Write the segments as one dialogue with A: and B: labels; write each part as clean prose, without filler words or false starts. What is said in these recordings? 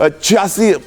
A: 86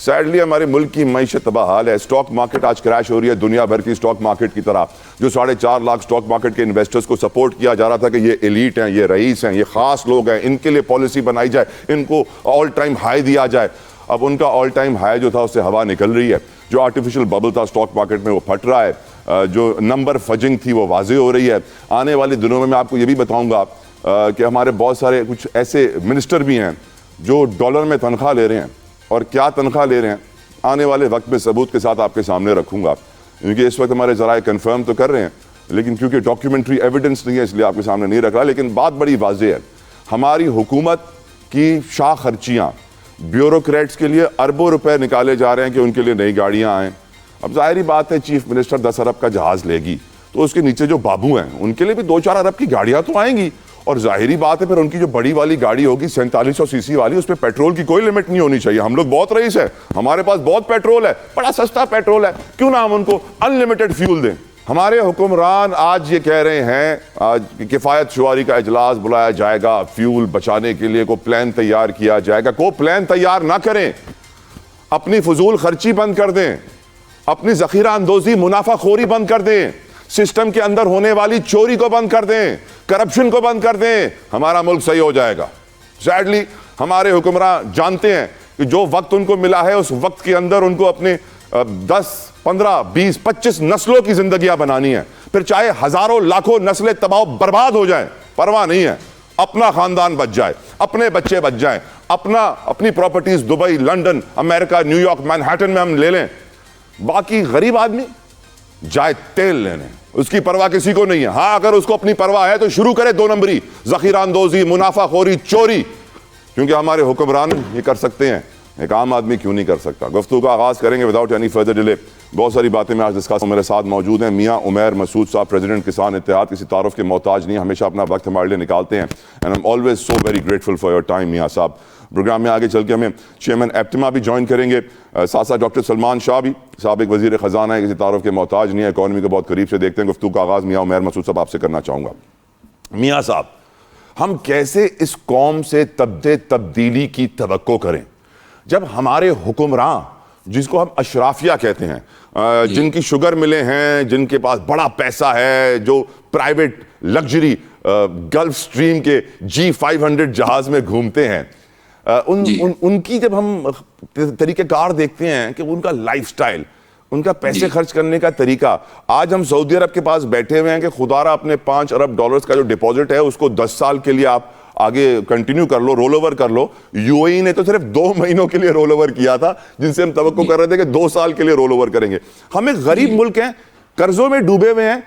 A: sadly ہمارے ملک کی معیشت تباہ حال ہے. اسٹاک مارکیٹ آج کریش ہو رہی ہے دنیا بھر کی اسٹاک مارکیٹ کی طرح. جو 4.5 لاکھ اسٹاک مارکیٹ کے انویسٹرز کو سپورٹ کیا جا رہا تھا کہ یہ ایلیٹ ہیں, یہ رئیس ہیں, یہ خاص لوگ ہیں, ان کے لیے پالیسی بنائی جائے, ان کو آل ٹائم ہائی دیا جائے. اب ان کا آل ٹائم ہائی جو تھا اس سے ہوا نکل رہی ہے. جو آرٹیفیشل ببل تھا اسٹاک مارکیٹ میں وہ پھٹ رہا ہے. جو نمبر فجنگ تھی وہ واضح ہو رہی ہے. آنے والے دنوں میں آپ کو یہ بھی بتاؤں گا کہ ہمارے بہت سارے کچھ ایسے منسٹر بھی ہیں جو ڈالر میں تنخواہ لے رہے ہیں, اور کیا تنخواہ لے رہے ہیں آنے والے وقت میں ثبوت کے ساتھ آپ کے سامنے رکھوں گا, کیونکہ اس وقت ہمارے ذرائع کنفرم تو کر رہے ہیں لیکن کیونکہ ڈاکیومنٹری ایویڈنس نہیں ہے اس لیے آپ کے سامنے نہیں رکھ رہا. لیکن بات بڑی واضح ہے, ہماری حکومت کی شاہ خرچیاں بیوروکریٹس کے لیے اربوں روپے نکالے جا رہے ہیں کہ ان کے لیے نئی گاڑیاں آئیں. اب ظاہری بات ہے چیف منسٹر 10 ارب کا جہاز لے گی تو اس کے نیچے جو بابو ہیں ان کے لیے بھی 2-4 ارب کی گاڑیاں تو آئیں گی, اور ظاہری بات ہے پھر ان کی جو بڑی والی گاڑی ہوگی 4700 سی سی والی, اس پہ پیٹرول کی کوئی لمٹ نہیں ہونی چاہیے. ہم لوگ بہت رئیس ہیں, ہمارے پاس بہت پیٹرول ہے, بڑا سستا پیٹرول ہے, کیوں نہ ہم ان کو انلمیٹڈ فیول دیں. ہمارے حکمران آج یہ کہہ رہے ہیں آج کفایت شعاری کا اجلاس بلایا جائے گا, فیول بچانے کے لیے کوئی پلان تیار کیا جائے گا. کوئی پلان تیار نہ کریں, اپنی فضول خرچی بند کر دیں, اپنی ذخیرہ اندوزی منافع خوری بند کر دیں, سسٹم کے اندر ہونے والی چوری کو بند کر دیں, کرپشن کو بند کر دیں, ہمارا ملک صحیح ہو جائے گا. سیڈلی ہمارے حکمراں جانتے ہیں کہ جو وقت ان کو ملا ہے اس وقت کے اندر ان کو اپنے 10, 15, 20, 25 نسلوں کی زندگیاں بنانی ہے. پھر چاہے ہزاروں لاکھوں نسلیں تباہ برباد ہو جائیں, پرواہ نہیں ہے, اپنا خاندان بچ جائے, اپنے بچے بچ جائیں, اپنی پراپرٹیز دبئی, لنڈن, امریکہ, نیو یارک, مینہٹن میں ہم لے لیں. باقی غریب آدمی جائے تیل لینے, اس کی پرواہ کسی کو نہیں ہے. ہاں اگر اس کو اپنی پرواہ ہے تو شروع کرے 2 نمبری, ذخیرہ اندوزی, منافع خوری, چوری, کیونکہ ہمارے حکمران یہ کر سکتے ہیں, ایک عام آدمی کیوں نہیں کر سکتا. گفتگو کا آغاز کریں گے وداؤٹ اینی فردر ڈیلے. بہت ساری باتیں میں آج ڈسکس. میرے ساتھ موجود ہیں میاں عمیر مسعود صاحب, پریزیڈنٹ کسان اتحاد, کسی تعارف کے محتاج نہیں, ہمیشہ اپنا وقت ہمارے لیے نکالتے ہیں. And I am always so very grateful for your time میاں صاحب. پروگرام میں آگے چل کے ہمیں چیئرمین ایپٹما بھی جوائن کریں گے, ساتھ ساتھ ڈاکٹر سلمان شاہ بھی صاحب, ایک وزیر خزانہ ہے, کسی تعارف کے محتاج نہیں ہے, اکانومی کو بہت قریب سے دیکھتے ہیں. گفتگو کا آغاز میاں عمیر مسعود صاحب آپ سے کرنا چاہوں گا. میاں صاحب, ہم کیسے اس قوم سے تبدیلی کی توقع کریں جب ہمارے حکمراں, جس کو ہم اشرافیہ کہتے ہیں, جن کی شوگر ملیں ہیں, جن کے پاس بڑا پیسہ ہے, جو پرائیویٹ لگژری گلف سٹریم کے G500 جہاز میں گھومتے ہیں, ان کی جب ہم طریقہ کار دیکھتے ہیں کہ ان کا لائف سٹائل, ان کا پیسے خرچ کرنے کا طریقہ, آج ہم سعودی عرب کے پاس بیٹھے ہوئے ہیں کہ خدا را اپنے 5 ارب ڈالرز کا جو ڈپوزٹ ہے اس کو 10 سال کے لیے آپ آگے کنٹینیو کر لو, رول اوور کر لو. یو اے ای نے تو صرف 2 مہینوں کے لیے رول اوور کیا تھا, جن سے ہم توقع کر رہے تھے کہ 2 سال کے لیے رول اوور کریں گے. ہم ایک غریب ملک ہیں, قرضوں میں ڈوبے ہوئے ہیں,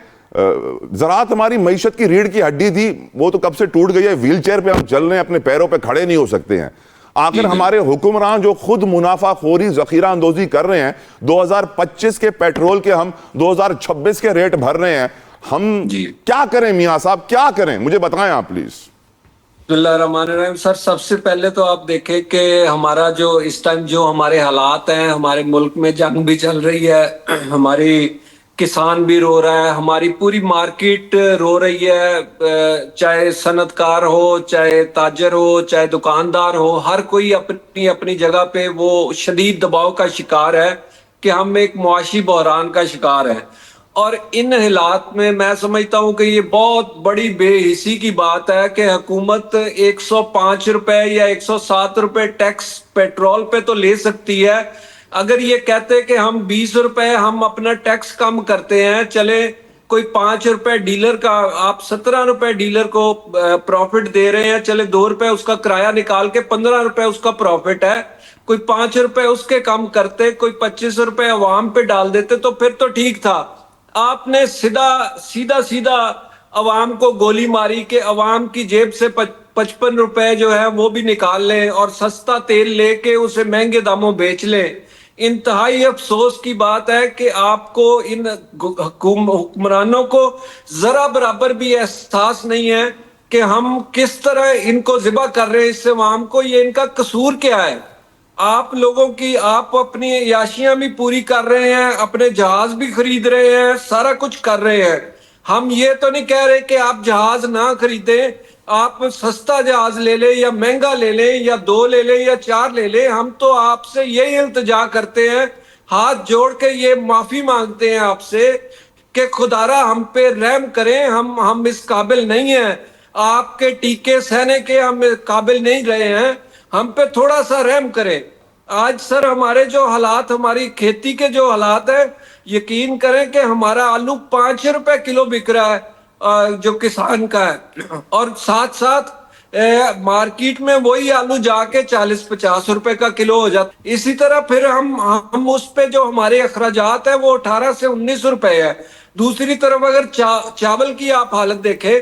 A: زراعت ہماری معیشت کی ریڑھ کی ہڈی تھی, وہ تو کب سے ٹوٹ گئی ہے, ویل چیئر پہ ہم چل رہے ہیں, اپنے پیروں پہ کھڑے نہیں ہو سکتے ہیں. آخر ہمارے حکمران جو خود منافع خوری, ذخیرہ اندوزی کر رہے ہیں, 2025 کے پیٹرول کے ہم 2026 کے ریٹ بھر رہے ہیں, ہم کیا کریں میاں صاحب, کیا کریں, مجھے بتائیں آپ پلیز.
B: بسم اللہ الرحمن الرحیم. سر سب سے پہلے تو آپ دیکھیں کہ ہمارا جو اس ٹائم جو ہمارے حالات ہیں, ہمارے ملک میں جنگ بھی چل رہی ہے, ہماری کسان بھی رو رہا ہے, ہماری پوری مارکیٹ رو رہی ہے, چاہے صنعت کار ہو, چاہے تاجر ہو, چاہے دکاندار ہو, ہر کوئی اپنی اپنی جگہ پہ وہ شدید دباؤ کا شکار ہے کہ ہم ایک معاشی بحران کا شکار ہیں. اور ان حالات میں میں سمجھتا ہوں کہ یہ بہت بڑی بے حسی کی بات ہے کہ حکومت 105 روپے یا 107 روپے ٹیکس پیٹرول پہ تو لے سکتی ہے. اگر یہ کہتے کہ ہم 20 روپے ہم اپنا ٹیکس کم کرتے ہیں, چلے کوئی 5 روپے ڈیلر کا, آپ 17 روپے ڈیلر کو پروفٹ دے رہے ہیں, چلے 2 روپے اس کا کرایہ نکال کے 15 روپے اس کا پروفٹ ہے, کوئی 5 روپے اس کے کم کرتے, کوئی 25 روپے عوام پہ ڈال دیتے تو پھر تو ٹھیک تھا. آپ نے سیدھا عوام کو گولی ماری کہ عوام کی جیب سے 55 روپے جو ہے وہ بھی نکال لیں اور سستا تیل لے کے اسے مہنگے داموں بیچ لیں. انتہائی افسوس کی بات ہے کہ آپ کو ان حکمرانوں کو ذرا برابر بھی احساس نہیں ہے کہ ہم کس طرح ان کو ذبح کر رہے ہیں اس سے عوام کو. یہ ان کا قصور کیا ہے؟ آپ لوگوں کی, آپ اپنی عیاشیاں بھی پوری کر رہے ہیں, اپنے جہاز بھی خرید رہے ہیں, سارا کچھ کر رہے ہیں. ہم یہ تو نہیں کہہ رہے کہ آپ جہاز نہ خریدیں, آپ سستا جہاز لے لیں یا مہنگا لے لیں یا 2 لے لیں یا 4 لے لیں، ہم تو آپ سے یہی التجا کرتے ہیں، ہاتھ جوڑ کے یہ معافی مانگتے ہیں آپ سے کہ خدارا ہم پہ رحم کریں، ہم اس قابل نہیں ہیں، آپ کے ٹیکے سہنے کے ہم قابل نہیں رہے ہیں، ہم پہ تھوڑا سا رحم کریں۔ آج سر ہمارے جو حالات، ہماری کھیتی کے جو حالات ہیں، یقین کریں کہ ہمارا آلو 5 روپے کلو بک رہا ہے جو کسان کا ہے، اور ساتھ ساتھ مارکیٹ میں وہی آلو جا کے 40-50 روپے کا کلو ہو جاتا۔ اسی طرح پھر ہم اس پہ جو ہمارے اخراجات ہیں وہ 18 سے 19 روپے ہے۔ دوسری طرف اگر چاول کی آپ حالت دیکھیں،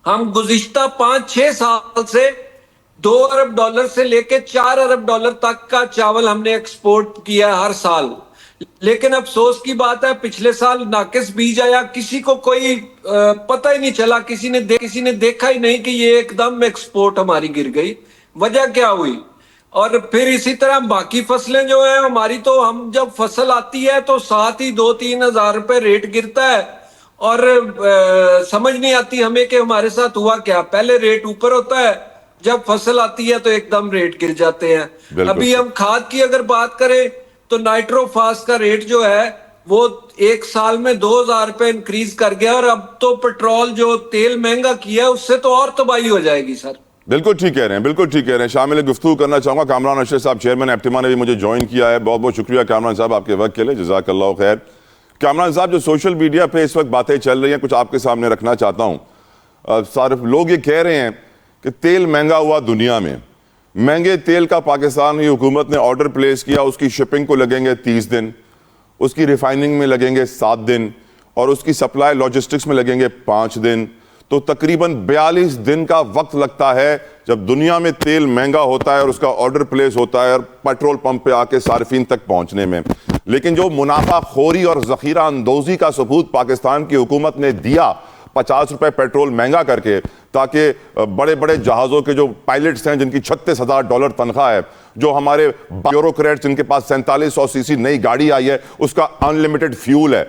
B: ہم گزشتہ 5-6 سال سے $2 ارب سے لے کے $4 ارب تک کا چاول ہم نے ایکسپورٹ کیا ہے ہر سال، لیکن افسوس کی بات ہے پچھلے سال ناقص بیج آیا، کسی کو کوئی پتہ ہی نہیں چلا، کسی نے دیکھا ہی نہیں کہ یہ ایک دم ایکسپورٹ ہماری گر گئی، وجہ کیا ہوئی؟ اور پھر اسی طرح باقی فصلیں جو ہیں ہماری، تو ہم جب فصل آتی ہے تو ساتھ ہی 2-3 ہزار روپے ریٹ گرتا ہے، اور سمجھ نہیں آتی ہمیں کہ ہمارے ساتھ ہوا کیا، پہلے ریٹ اوپر ہوتا ہے، جب فصل آتی ہے تو ایک دم ریٹ گر جاتے ہیں۔
A: بالکل
B: ابھی ہم کھاد کی اگر بات کریں تو نائٹرو فاس کا ریٹ جو ہے وہ ایک سال میں 2,000 روپے انکریز کر گیا، اور اب تو پیٹرول جو تیل مہنگا کیا ہے اس سے تو اور تباہی ہو جائے گی سر۔
A: بالکل ٹھیک کہہ رہے ہیں، بالکل ٹھیک کہہ رہے ہیں۔ شامل گفتگو کرنا چاہوں گا کامران ارشد صاحب، چیئرمین ایپٹیما نے بھی مجھے جوائن کیا ہے۔ بہت بہت شکریہ کامران صاحب آپ کے وقت کے لیے، جزاک اللہ خیر۔ کامران صاحب، جو سوشل میڈیا پہ اس وقت باتیں چل رہی ہیں، کچھ آپ کے سامنے رکھنا چاہتا ہوں۔ صارف لوگ یہ کہہ رہے ہیں کہ تیل مہنگا ہوا دنیا میں، مہنگے تیل کا پاکستان کی حکومت نے آرڈر پلیس کیا، اس کی شپنگ کو لگیں گے 30 دن، اس کی ریفائننگ میں لگیں گے 7 دن، اور اس کی سپلائی لاجسٹکس میں لگیں گے 5 دن، تو تقریباً 42 دن کا وقت لگتا ہے جب دنیا میں تیل مہنگا ہوتا ہے اور اس کا آرڈر پلیس ہوتا ہے اور پیٹرول پمپ پہ آ کے صارفین تک پہنچنے میں۔ لیکن جو منافع خوری اور ذخیرہ اندوزی کا ثبوت پاکستان کی حکومت نے دیا 50 روپے پیٹرول مہنگا کر کے، تاکہ بڑے بڑے جہازوں کے جو پائلٹس ہیں جن کی $36,000 تنخواہ ہے، جو ہمارے بیوروکریٹس جن کے پاس 4700 سی سی نئی گاڑی آئی ہے اس کا انلمیٹڈ فیول ہے،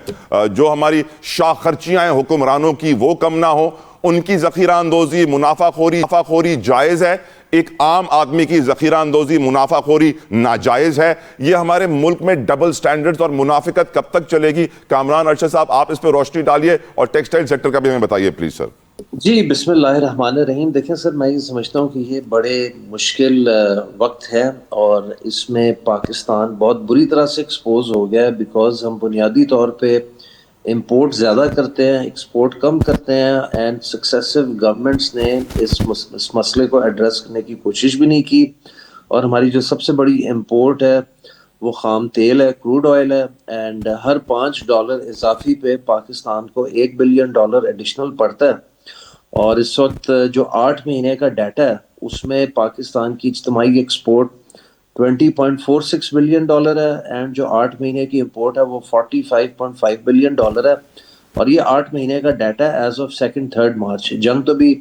A: جو ہماری شاہ خرچیاں ہیں حکمرانوں کی وہ کم نہ ہو، ان کی ذخیرہ اندوزی منافع خوری جائز ہے، ایک عام آدمی کی ذخیرہ اندوزی منافع خوری ناجائز ہے۔ یہ ہمارے ملک میں ڈبل سٹینڈرڈز اور منافقت کب تک چلے گی؟ کامران ارشد صاحب آپ اس پہ روشنی ڈالیے، اور ٹیکسٹائل سیکٹر کا بھی ہمیں بتائیے پلیز سر۔
C: جی بسم اللہ الرحمن الرحیم۔ دیکھیں سر، میں یہ سمجھتا ہوں کہ یہ بڑے مشکل وقت ہے، اور اس میں پاکستان بہت بری طرح سے ایکسپوز ہو گیا ہے، بیکاز ہم بنیادی طور پہ امپورٹ زیادہ کرتے ہیں، ایکسپورٹ کم کرتے ہیں، اینڈ سکسیسو گورنمنٹس نے اس مسئلے کو ایڈریس کرنے کی کوشش بھی نہیں کی، اور ہماری جو سب سے بڑی امپورٹ ہے وہ خام تیل ہے، کروڈ آئل ہے، اینڈ ہر $5 اضافی پہ پاکستان کو $1 بلین ایڈیشنل پڑتا ہے۔ اور اس وقت جو 8 مہینے کا ڈیٹا ہے اس میں پاکستان کی اجتماعی ایکسپورٹ $20.46 بلین ہے، اینڈ جو 8 مہینے کی امپورٹ ہے وہ $45.5 بلین ہے، اور یہ 8 مہینے کا ڈیٹا ایز آف 2-3 مارچ۔ جنگ تو بھی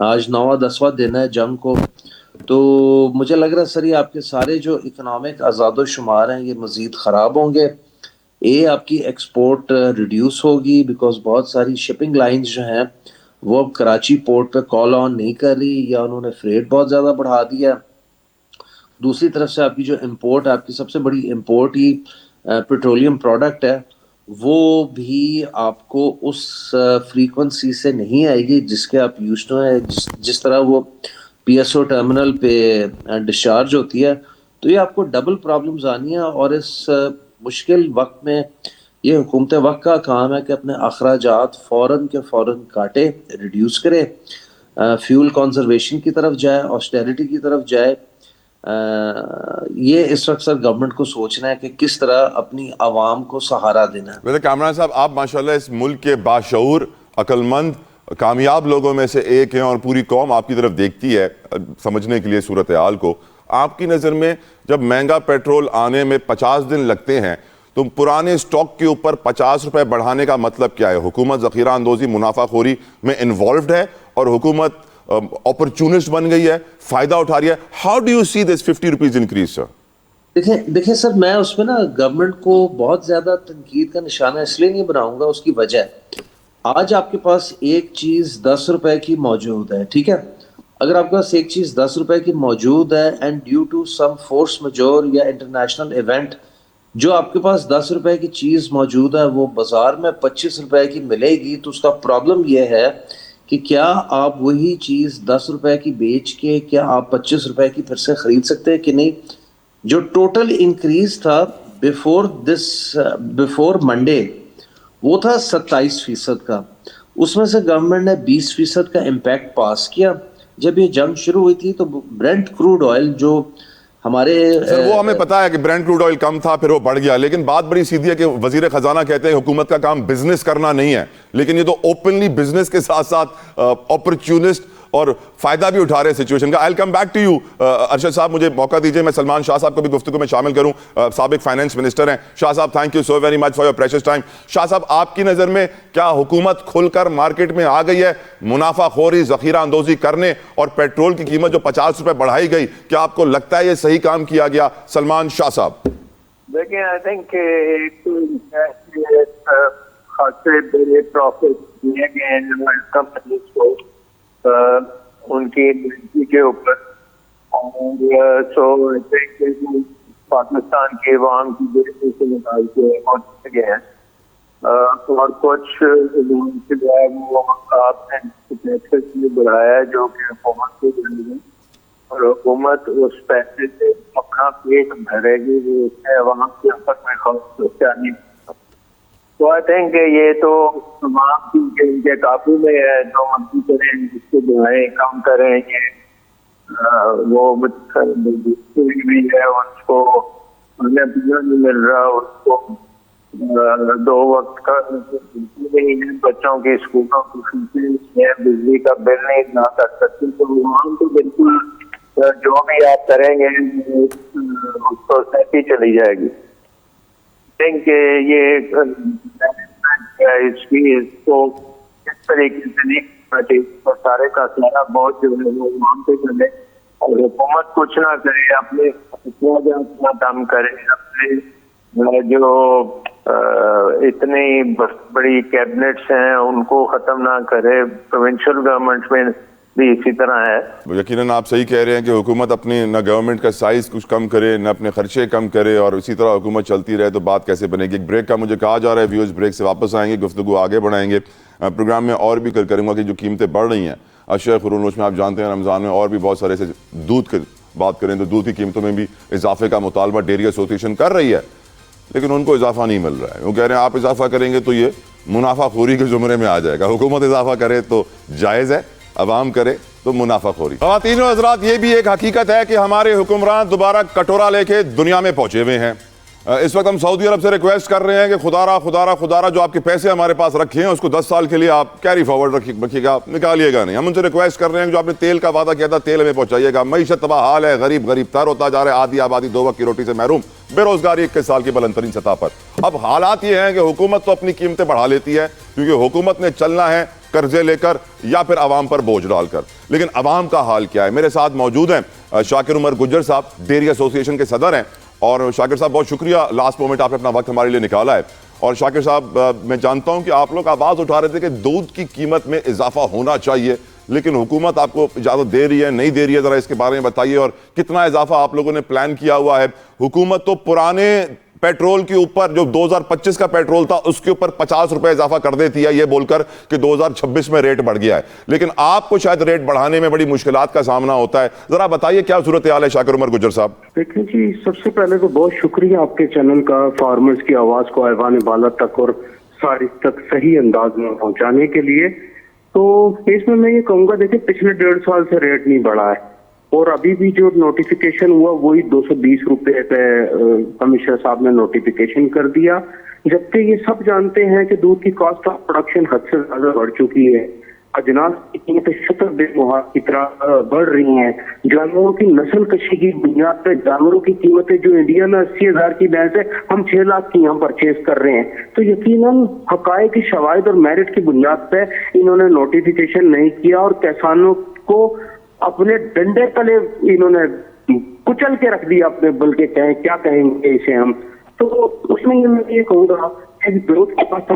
C: آج 9واں-10واں دن ہے جنگ کو، تو مجھے لگ رہا ہے سر یہ آپ کے سارے جو اکنامک اعداد و شمار ہیں یہ مزید خراب ہوں گے۔ آپ کی ایکسپورٹ ریڈیوس ہوگی، بیکاز بہت ساری شپنگ لائنز جو ہیں وہ اب کراچی پورٹ پہ کال آن نہیں کر رہی، یا انہوں نے فریٹ بہت زیادہ بڑھا دیا۔ دوسری طرف سے آپ کی جو امپورٹ، آپ کی سب سے بڑی امپورٹ ہی پیٹرولیم پروڈکٹ ہے، وہ بھی آپ کو اس فریکوینسی سے نہیں آئے گی جس کے آپ یوز ٹو ہیں، جس طرح وہ پی ایس او ٹرمینل پہ ڈسچارج ہوتی ہے۔ تو یہ آپ کو ڈبل پرابلمز آنی ہیں، اور اس مشکل وقت میں یہ حکومت وقت کا کام ہے کہ اپنے اخراجات فوراً کے فوراً کاٹے، ریڈیوس کرے، فیول کنزرویشن کی طرف جائے، آسٹیرٹی کی طرف جائے۔ یہ اس وقت سر گورنمنٹ کو سوچنا ہے کہ کس طرح اپنی عوام کو سہارا دینا ہے۔
A: ویسے کامران صاحب آپ ماشاءاللہ اس ملک کے باشعور، عقل مند، کامیاب لوگوں میں سے ایک ہیں، اور پوری قوم آپ کی طرف دیکھتی ہے سمجھنے کے لیے صورتحال کو۔ آپ کی نظر میں جب مہنگا پیٹرول آنے میں 50 دن لگتے ہیں تو پرانے سٹاک کے اوپر 50 روپے بڑھانے کا مطلب کیا ہے؟ حکومت ذخیرہ اندوزی منافع خوری میں انوالوڈ ہے اور حکومت اپرچونسٹ بن گئی ہے، فائدہ اٹھا رہی ہے۔ How do you see this 50 rupees increase sir?
C: دیکھیں سر، میں اس میں نا گورنمنٹ کو بہت زیادہ تنقید کا نشانہ اس لیے نہیں بناؤں گا، اس کی وجہ ہے آج آپ کے پاس ایک چیز 10 روپے کی موجود ہے، ٹھیک ہے، اگر آپ کے پاس ایک چیز 10 روپے کی موجود ہے and due to some force majeure یا انٹرنیشنل ایونٹ جو آپ کے پاس 10 روپے کی چیز موجود ہے وہ بازار میں 25 روپے کی ملے گی، تو اس کا پرابلم یہ ہے کہ کیا آپ وہی چیز 10 روپے کی بیچ کے کیا آپ 25 روپے کی پھر سے خرید سکتے ہیں کہ نہیں؟ جو ٹوٹل انکریز تھا بفور منڈے وہ تھا 27% کا، اس میں سے گورنمنٹ نے 20% کا امپیکٹ پاس کیا۔ جب یہ جنگ شروع ہوئی تھی تو برنٹ کروڈ آئل جو ہمارے
A: سر وہ ہمیں پتا ہے کہ برینڈ کروڈ آئل کم تھا پھر وہ بڑھ گیا، لیکن بات بڑی سیدھی ہے کہ وزیر خزانہ کہتے ہیں حکومت کا کام بزنس کرنا نہیں ہے، لیکن یہ تو اوپنلی بزنس کے ساتھ ساتھ اپرچونسٹ اور فائدہ بھی اٹھا رہے ہیں سچویشن کا۔ I'll come back to you Arshad صاحب، مجھے موقع دیجئے میں سلمان شاہ صاحب کو بھی گفتگو میں شامل کروں، سابق فائنانس منسٹر ہیں۔ شاہ صاحب thank you so very much for your precious time. Shah صاحب آپ کی نظر میں کیا حکومت کھل کر مارکیٹ میں آ گئی ہے منافع خوری ذخیرہ اندوزی کرنے، اور پیٹرول کی قیمت جو 50 روپے بڑھائی گئی، کیا آپ کو لگتا ہے یہ صحیح کام کیا گیا؟ سلمان شاہ صاحب
D: دیکھیں، آئی تھنک خاصے بڑے پروفٹ دیے گئے ہیں کمپنیز کو ان کی انوینٹری کے اوپر، اور سو آئی تھنک پاکستان کے عوام کی بے سے نکال کے پہنچ گئے ہیں، اور کچھ جو ہے وہ آپ نے ٹیکسز بھی بڑھایا ہے جو کہ حکومت کے ذریعے، اور حکومت اس پیسے سے اپنا پیٹ بھرے گی، وہ اس سے عوام کے حق میں خوف سوچا نہیں۔ تو آئی تھنک یہ تو تمام چیزیں ان کے قابو میں ہے، جو مرضی کریں، جس کو بڑھائیں کم کریں، یہ وہ بھی ہے، اس کو کھانا پینا نہیں مل رہا، اس کو 2 وقت کا نہیں ہے، بچوں کی اسکولوں کی فیسیں ہیں، بجلی کا بل نہیں ادا کر سکتے، تو عوام تو بالکل جو بھی آپ کریں گے اس کو سہتی چلی جائے گی۔ کہ یہ اس کو اس طریقے سے نہیں کرنا چاہیے، سارے کا سارا بہت جو ہے وہ عوام پہ چلے، اور حکومت کچھ نہ کرے، اپنے اپنا کام کرے، اپنے جو اتنی بڑی کیبنٹس ہیں ان کو ختم نہ کرے، پروونشل گورنمنٹ میں بھی اسی طرح ہے۔
A: یقیناً آپ صحیح کہہ رہے ہیں کہ حکومت اپنی نہ گورنمنٹ کا سائز کچھ کم کرے، نہ اپنے خرچے کم کرے، اور اسی طرح حکومت چلتی رہے تو بات کیسے بنے گی۔ ایک بریک کا مجھے کہا جا رہا ہے، ویورز بریک سے واپس آئیں گے، گفتگو آگے بڑھائیں گے۔ پروگرام میں اور بھی کروں گا کہ جو قیمتیں بڑھ رہی ہیں اشیاء خورونوش میں، آپ جانتے ہیں رمضان میں اور بھی بہت سارے سے دودھ کی بات کریں تو دودھ کی قیمتوں میں بھی اضافے کا مطالبہ ڈیری ایسوسیشن کر رہی ہے، لیکن ان کو اضافہ نہیں مل رہا ہے۔ وہ کہہ رہے ہیں آپ اضافہ کریں گے تو یہ منافع خوری کے زمرے میں آ جائے گا، حکومت اضافہ کرے تو جائز ہے، عوام کرے تو منافع خوری۔ خواتین و حضرات، یہ بھی ایک حقیقت ہے کہ ہمارے حکمران دوبارہ کٹورا لے کے دنیا میں پہنچے ہوئے ہیں۔ اس وقت ہم سعودی عرب سے ریکویسٹ کر رہے ہیں کہ خدا را جو آپ کے پیسے ہمارے پاس رکھے ہیں اس کو 10 سال کے لیے آپ کیری فارورڈ رکھیے گا، نکالیے گا نہیں۔ ہم ان سے ریکویسٹ کر رہے ہیں کہ جو آپ نے تیل کا وعدہ کیا تھا تیل ہمیں پہنچائیے گا۔ معیشت تباہ حال ہے، غریب تر ہوتا جا رہا ہے، آدھی آبادی 2 وقت کی روٹی سے محروم، بے روزگاری 21 سال کی بلند ترین سطح پر۔ اب حالات یہ ہیں کہ حکومت تو اپنی قیمتیں بڑھا لیتی ہے کیونکہ حکومت نے چلنا ہے قرضے لے کر یا پھر عوام پر بوجھ ڈال کر، لیکن عوام کا حال کیا ہے؟ میرے ساتھ موجود ہیں شاکر عمر گجر صاحب، ڈیری ایسوسیشن کے صدر ہیں، اور شاکر صاحب بہت شکریہ، لاسٹ مومنٹ آپ نے اپنا وقت ہمارے لیے نکالا ہے۔ اور شاکر صاحب میں جانتا ہوں کہ آپ لوگ آواز اٹھا رہے تھے کہ دودھ کی قیمت میں اضافہ ہونا چاہیے، لیکن حکومت آپ کو اجازت دے رہی ہے نہیں دے رہی ہے، ذرا اس کے بارے میں بتائیے، اور کتنا اضافہ آپ لوگوں نے پلان کیا ہوا ہے؟ حکومت تو پرانے پیٹرول کے اوپر جو 2025 کا پیٹرول تھا اس کے اوپر 50 روپے اضافہ کر دیتی ہے یہ بول کر کہ 2026 میں ریٹ بڑھ گیا ہے، لیکن آپ کو شاید ریٹ بڑھانے میں بڑی مشکلات کا سامنا ہوتا ہے، ذرا بتائیے کیا صورتحال ہے شاکر عمر گجر صاحب؟
E: دیکھیں جی، سب سے پہلے تو بہت شکریہ آپ کے چینل کا فارمرز کی آواز کو ایوان بالا تک اور ساری تک صحیح انداز میں پہنچانے کے لیے۔ تو اس میں یہ کہوں گا، دیکھیں پچھلے 1.5 سال سے ریٹ نہیں بڑھا ہے، اور ابھی بھی جو نوٹیفیکیشن ہوا وہی 220 روپے پہ کمشنر صاحب نے نوٹیفیکیشن کر دیا، جبکہ یہ سب جانتے ہیں کہ دودھ کی کاسٹ آف پروڈکشن حد سے زیادہ بڑھ چکی ہے، اجناس کی قیمتیں شتر بے محال کی طرح بڑھ رہی ہیں، جانوروں کی نسل کشی کی بنیاد پہ جانوروں کی قیمتیں جو انڈیا میں 80,000 کی بھینس ہے ہم 6 لاکھ کی یہاں پرچیز کر رہے ہیں۔ تو یقیناً حقائق کی شواہد اور میرٹ کی بنیاد پہ انہوں نے نوٹیفیکیشن نہیں کیا، اور کسانوں کو اپنے ڈنڈے تلے انہوں نے کچل کے رکھ دیا اپنے، بلکہ کیا کہیں گے اسے ہم۔ تو اس میں میں یہ کہوں گا کہ گروتھ کا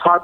E: 7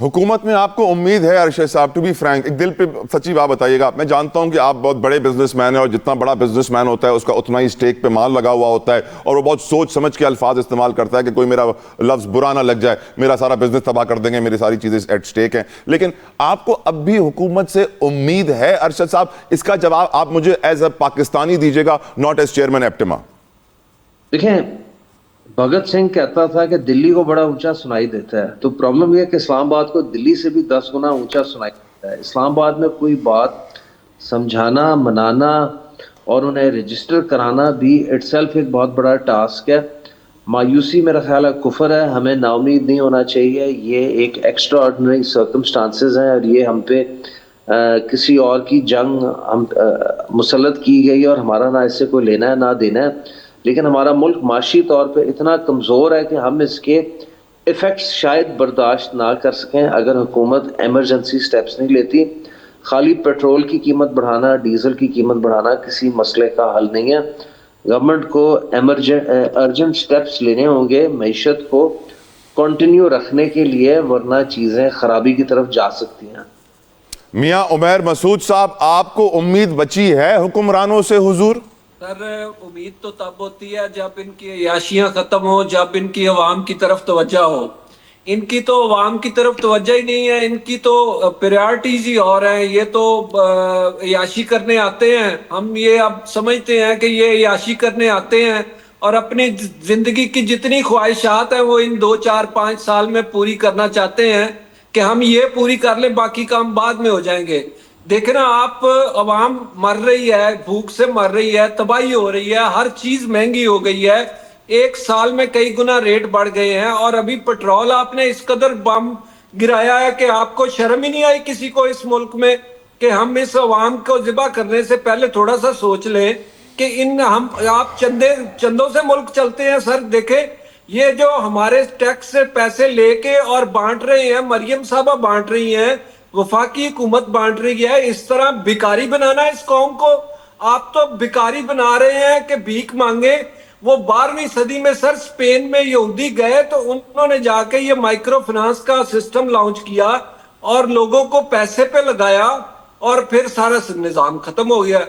A: حکومت میں آپ کو امید ہے ارشد صاحب, ٹو بی فرینک, ایک دل پہ سچی بات بتائیے گا. میں جانتا ہوں کہ آپ بہت بڑے بزنس مین ہیں, اور جتنا بڑا بزنس مین ہوتا ہے اس کا اتنا ہی اسٹیک پہ مال لگا ہوا ہوتا ہے, اور وہ بہت سوچ سمجھ کے الفاظ استعمال کرتا ہے کہ کوئی میرا لفظ برا نہ لگ جائے, میرا سارا بزنس تباہ کر دیں گے, میری ساری چیزیں ایٹ اسٹیک ہیں. لیکن آپ کو اب بھی حکومت سے امید ہے ارشد صاحب؟ اس کا جواب آپ مجھے ایز اے پاکستانی دیجیے گا, ناٹ ایز چیئرمین ایپٹما.
C: دیکھیں, بھگت سنگھ کہتا تھا کہ دلی کو بڑا اونچا سنائی دیتا ہے, تو پرابلم یہ ہے کہ اسلام آباد کو دلی سے بھی 10 گنا اونچا سنائی دیتا ہے. اسلام آباد میں کوئی بات سمجھانا, منانا اور انہیں رجسٹر کرانا بھی اٹ سیلف ایک بہت بڑا ٹاسک ہے. مایوسی میرا خیال ہے کفر ہے, ہمیں نا امید نہیں ہونا چاہیے. یہ ایک ایکسٹرا آرڈنری سرکمسٹانسز ہیں, اور یہ ہم پہ کسی اور کی جنگ مسلط کی گئی, اور ہمارا نہ اس سے کوئی لینا ہے نہ دینا ہے. لیکن ہمارا ملک معاشی طور پہ اتنا کمزور ہے کہ ہم اس کے ایفیکٹس شاید برداشت نہ کر سکیں اگر حکومت ایمرجنسی سٹیپس نہیں لیتی. خالی پیٹرول کی قیمت بڑھانا, ڈیزل کی قیمت بڑھانا کسی مسئلے کا حل نہیں ہے. گورنمنٹ کو ارجنٹ سٹیپس لینے ہوں گے معیشت کو کنٹینیو رکھنے کے لیے, ورنہ چیزیں خرابی کی طرف جا سکتی ہیں.
A: میاں عمیر مسعود صاحب, آپ کو امید بچی ہے حکمرانوں سے حضور؟
B: سر امید تو تب ہوتی ہے جب ان کی عیاشیاں ختم ہو, جب ان کی عوام کی طرف توجہ ہو. ان کی تو عوام کی طرف توجہ ہی نہیں ہے, ان کی تو پریارٹیز ہی اور ہیں. یہ تو عیاشی کرنے آتے ہیں, ہم یہ اب سمجھتے ہیں کہ یہ عیاشی کرنے آتے ہیں, اور اپنی زندگی کی جتنی خواہشات ہیں وہ ان 2 4 5 سال میں پوری کرنا چاہتے ہیں کہ ہم یہ پوری کر لیں, باقی کام بعد میں ہو جائیں گے. دیکھیں نا آپ, عوام مر رہی ہے, بھوک سے مر رہی ہے, تباہی ہو رہی ہے, ہر چیز مہنگی ہو گئی ہے. 1 سال میں کئی گنا ریٹ بڑھ گئے ہیں, اور ابھی پیٹرول آپ نے اس قدر بم گرایا ہے کہ آپ کو شرم ہی نہیں آئی کسی کو اس ملک میں کہ ہم اس عوام کو ذبح کرنے سے پہلے تھوڑا سا سوچ لیں کہ آپ چندوں سے ملک چلتے ہیں. سر دیکھیں, یہ جو ہمارے ٹیکس سے پیسے لے کے اور بانٹ رہے ہیں, مریم صاحبہ بانٹ رہی ہیں, وفاقی حکومت بانٹ رہی ہے, اس طرح بیکاری بنانا اس قوم کو. آپ تو بیکاری بنا رہے ہیں کہ بھیک مانگے. وہ 12ویں صدی میں سر اسپین میں یہودی گئے تو انہوں نے جا کے یہ مائکرو فنانس کا سسٹم لانچ کیا اور لوگوں کو پیسے پہ لگایا, اور پھر سارا نظام ختم ہو گیا.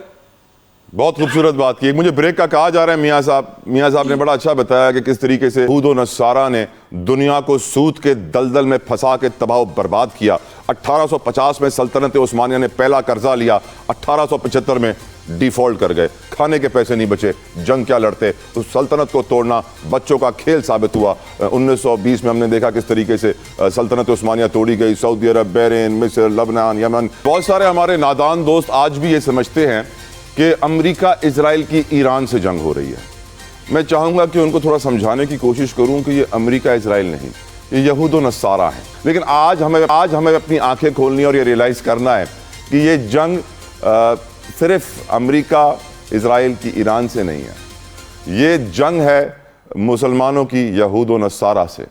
A: بہت خوبصورت بات کی. مجھے بریک کا کہا جا رہا ہے میاں صاحب نے بڑا اچھا بتایا کہ کس طریقے سے یہود و نصارہ نے دنیا کو سود کے دلدل میں پھنسا کے تباہ و برباد کیا. 1850 میں سلطنت عثمانیہ نے پہلا قرضہ لیا, 1875 میں ڈیفالٹ کر گئے, کھانے کے پیسے نہیں بچے, جنگ کیا لڑتے. اس سلطنت کو توڑنا بچوں کا کھیل ثابت ہوا. 1920 میں ہم نے دیکھا کس طریقے سے سلطنت عثمانیہ توڑی گئی. سعودی عرب, بحرین, مصر, لبنان, یمن, بہت سارے ہمارے نادان دوست آج بھی یہ سمجھتے ہیں کہ امریکہ اسرائیل کی ایران سے جنگ ہو رہی ہے. میں چاہوں گا کہ ان کو تھوڑا سمجھانے کی کوشش کروں کہ یہ امریکہ اسرائیل نہیں, یہ یہود و نصارہ ہیں. لیکن آج ہمیں اپنی آنکھیں کھولنی اور یہ ریلائز کرنا ہے کہ یہ جنگ صرف امریکہ اسرائیل کی ایران سے نہیں ہے, یہ جنگ ہے مسلمانوں کی یہود و نصارہ سے,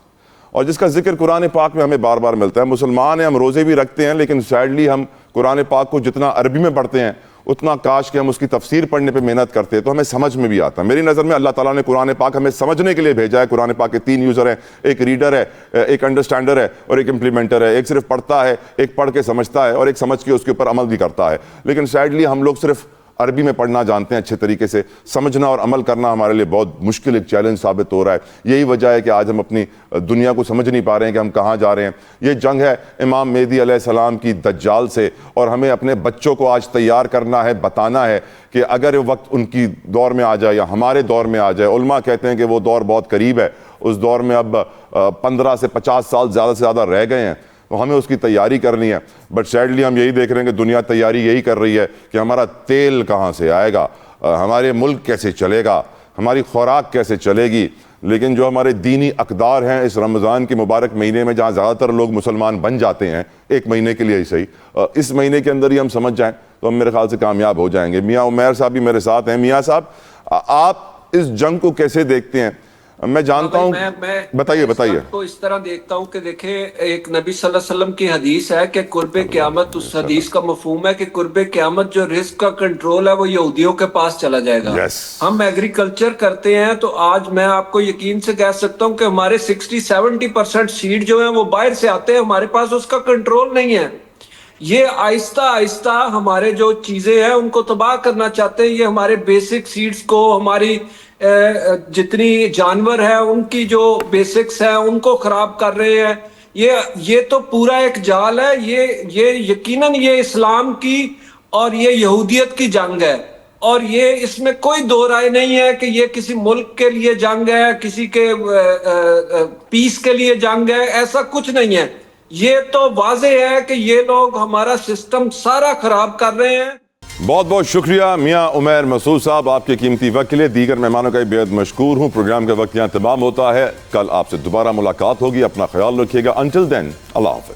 A: اور جس کا ذکر قرآن پاک میں ہمیں بار بار ملتا ہے. مسلمان ہیں, ہم روزے بھی رکھتے ہیں, لیکن سیڈلی ہم قرآن پاک کو جتنا عربی میں پڑھتے ہیں اتنا کاش کہ ہم اس کی تفسیر پڑھنے پہ محنت کرتے تو ہمیں سمجھ میں بھی آتا. میری نظر میں اللہ تعالیٰ نے قرآن پاک ہمیں سمجھنے کے لیے بھیجا ہے. قرآن پاک کے 3 یوزر ہیں, ایک ریڈر ہے, ایک انڈرسٹینڈر ہے, اور ایک امپلیمنٹر ہے. ایک صرف پڑھتا ہے, ایک پڑھ کے سمجھتا ہے, اور ایک سمجھ کے اس کے اوپر عمل بھی کرتا ہے. لیکن سیڈلی ہم لوگ صرف عربی میں پڑھنا جانتے ہیں اچھے طریقے سے, سمجھنا اور عمل کرنا ہمارے لیے بہت مشکل ایک چیلنج ثابت ہو رہا ہے. یہی وجہ ہے کہ آج ہم اپنی دنیا کو سمجھ نہیں پا رہے ہیں کہ ہم کہاں جا رہے ہیں. یہ جنگ ہے امام مہدی علیہ السلام کی دجال سے, اور ہمیں اپنے بچوں کو آج تیار کرنا ہے, بتانا ہے کہ اگر وقت ان کی دور میں آ جائے یا ہمارے دور میں آ جائے. علماء کہتے ہیں کہ وہ دور بہت قریب ہے, اس دور میں اب 15 سے 50 سال زیادہ سے زیادہ رہ گئے ہیں, تو ہمیں اس کی تیاری کرنی ہے. بٹ سیڈلی ہم یہی دیکھ رہے ہیں کہ دنیا تیاری یہی کر رہی ہے کہ ہمارا تیل کہاں سے آئے گا, ہمارے ملک کیسے چلے گا, ہماری خوراک کیسے چلے گی. لیکن جو ہمارے دینی اقدار ہیں اس رمضان کے مبارک مہینے میں, جہاں زیادہ تر لوگ مسلمان بن جاتے ہیں 1 مہینے کے لیے ہی صحیح, اس مہینے کے اندر ہی ہم سمجھ جائیں تو ہم میرے خیال سے کامیاب ہو جائیں گے. میاں عمیر صاحب بھی میرے ساتھ ہیں. میاں صاحب, آپ اس جنگ کو کیسے دیکھتے ہیں؟ میں جانتا ہوں بتائیے
B: تو اس طرح دیکھتا ہوں کہ دیکھیں ایک نبی صلی اللہ علیہ وسلم کی حدیث ہے کہ قرب قیامت، اس حدیث کا مفہوم ہے کہ قرب قیامت جو رزق کا کنٹرول ہے وہ یہودیوں کے پاس چلا جائے گا. ہم ایگریکلچر کرتے ہیں تو آج میں آپ کو یقین سے کہہ سکتا ہوں کہ ہمارے 60-70% سیڈ جو ہیں وہ باہر سے آتے ہیں، ہمارے پاس اس کا کنٹرول نہیں ہے. یہ آہستہ آہستہ ہمارے جو چیزیں ہیں ان کو تباہ کرنا چاہتے ہیں. یہ ہمارے بیسک سیڈز کو، ہماری جتنی جانور ہیں ان کی جو بیسکس ہیں ان کو خراب کر رہے ہیں. یہ تو پورا ایک جال ہے. یہ یقیناً یہ اسلام کی اور یہ یہودیت کی جنگ ہے، اور یہ اس میں کوئی دو رائے نہیں ہے کہ یہ کسی ملک کے لیے جنگ ہے، کسی کے پیس کے لیے جنگ ہے. ایسا کچھ نہیں ہے. یہ تو واضح ہے کہ یہ لوگ ہمارا سسٹم سارا خراب کر رہے ہیں.
A: بہت بہت شکریہ میاں عمیر مسعود صاحب آپ کے قیمتی وقت کے لیے. دیگر مہمانوں کا بے حد مشکور ہوں. پروگرام کا وقت یہاں تمام ہوتا ہے. کل آپ سے دوبارہ ملاقات ہوگی. اپنا خیال رکھیے گا. انٹل دین اللہ حافظ.